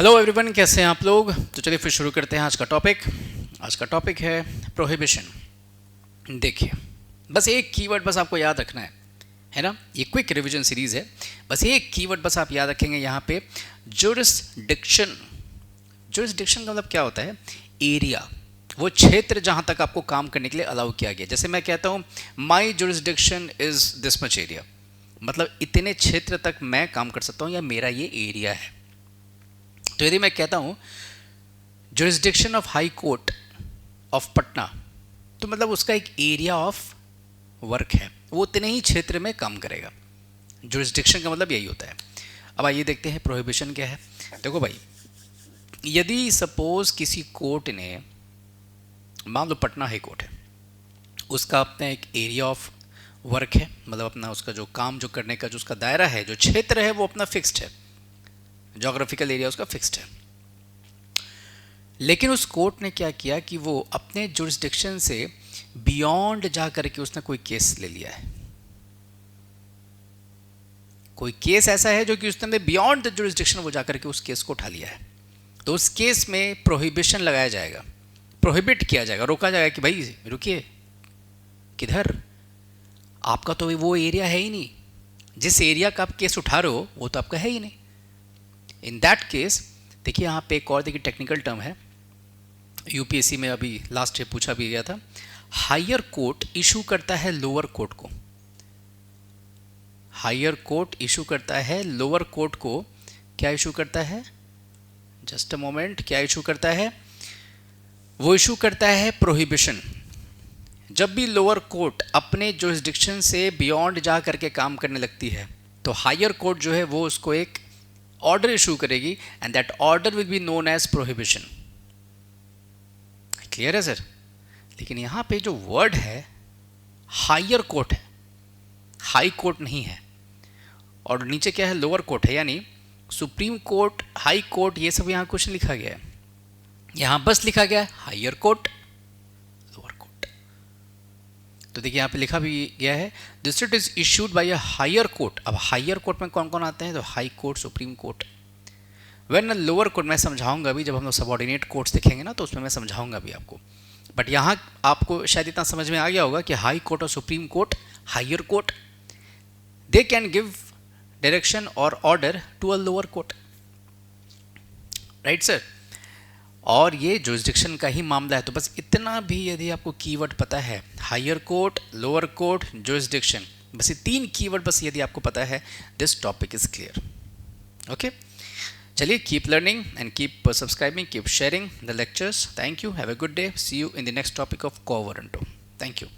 Hello everyone, कैसे हैं आप लोग। तो चलिए फिर शुरू करते हैं आज का टॉपिक। आज का टॉपिक है प्रोहिबिशन। देखिए, बस एक कीवर्ड बस आपको याद रखना है ना। ये क्विक रिवीजन सीरीज है, बस एक कीवर्ड बस आप याद रखेंगे यहाँ पे, जुरिस्डिक्शन। जुरिस्डिक्शन का मतलब क्या होता है? एरिया, वो क्षेत्र जहाँ तक आपको काम करने के लिए अलाउ किया गया। जैसे मैं कहता हूँ my jurisdiction is this much area, मतलब इतने क्षेत्र तक मैं काम कर सकता हूँ या मेरा ये एरिया है। तो यदि मैं कहता हूं jurisdiction of high court of Patna, तो मतलब उसका एक एरिया ऑफ वर्क है, वो उतने ही क्षेत्र में काम करेगा। जुरिस्डिक्शन का मतलब यही होता है। अब आइए देखते हैं प्रोहिबिशन क्या है। देखो भाई, यदि सपोज किसी कोर्ट ने, मान लो पटना हाई कोर्ट है, उसका अपना एक एरिया ऑफ वर्क है, मतलब अपना उसका जो काम जो करने का जो उसका दायरा है, जो क्षेत्र है, वो अपना फिक्स्ड है, जोग्राफिकल एरिया उसका फिक्स्ड है। लेकिन उस कोर्ट ने क्या किया कि वो अपने जुरिस्डिक्शन से बियॉन्ड जा करके उसने कोई केस ले लिया है। कोई केस ऐसा है जो कि उसने बियॉन्ड द जुरिस्डिक्शन वो जा करके उस केस को उठा लिया है, तो उस केस में प्रोहिबिशन लगाया जाएगा, प्रोहिबिट किया जाएगा, रोका जाएगा कि भाई रुकिए, किधर, आपका तो वो एरिया है ही नहीं, जिस एरिया का आप केस उठा रहे हो वो तो आपका है ही नहीं। इन दैट केस देखिए, यहाँ पे एक और देखिए टेक्निकल टर्म है, यूपीएससी में अभी लास्ट ईयर पूछा भी गया था। हायर कोर्ट इशू करता है लोअर कोर्ट को, हायर कोर्ट इशू करता है लोअर कोर्ट को, क्या इशू करता है, जस्ट अ मोमेंट, क्या इशू करता है? वो इशू करता है प्रोहिबिशन। जब भी लोअर कोर्ट अपने जुरिस्डिक्शन से बियॉन्ड जा करके काम करने लगती है, तो हायर कोर्ट जो है वो उसको एक ऑर्डर इशू करेगी, and that order will be known as prohibition. Clear है सर? लेकिन यहां पे जो वर्ड है हायर कोर्ट है, हाई कोर्ट नहीं है, और नीचे क्या है, लोअर कोर्ट है, यानी सुप्रीम कोर्ट, हाई कोर्ट, ये सब यहां कुछ नहीं लिखा गया है, यहां बस लिखा गया है हायर कोर्ट, लोअर कोर्ट। तो देखिए यहां पे लिखा भी गया है this writ is issued by a higher court. अब हायर कोर्ट में कौन कौन आते हैं? तो high court, supreme court. When lower court मैं समझाऊंगा अभी, जब हम लोग सबऑर्डिनेट कोर्ट्स देखेंगे ना, तो उसमें मैं समझाऊंगा भी आपको, बट यहाँ आपको शायद इतना समझ में आ गया होगा कि हाई कोर्ट और supreme court, higher court, they can give direction और order to a lower court, right sir. और ये जुरिस्डिक्शन का ही मामला है, तो बस इतना भी यदि आपको कीवर्ड पता है, higher court, lower court, jurisdiction, बस ये तीन कीवर्ड बस यदि आपको पता है, this topic is clear. Okay, चलिए, keep learning and keep subscribing, keep sharing the lectures. Thank you. Have a good day. See you in the next topic of Covaranto. Thank you.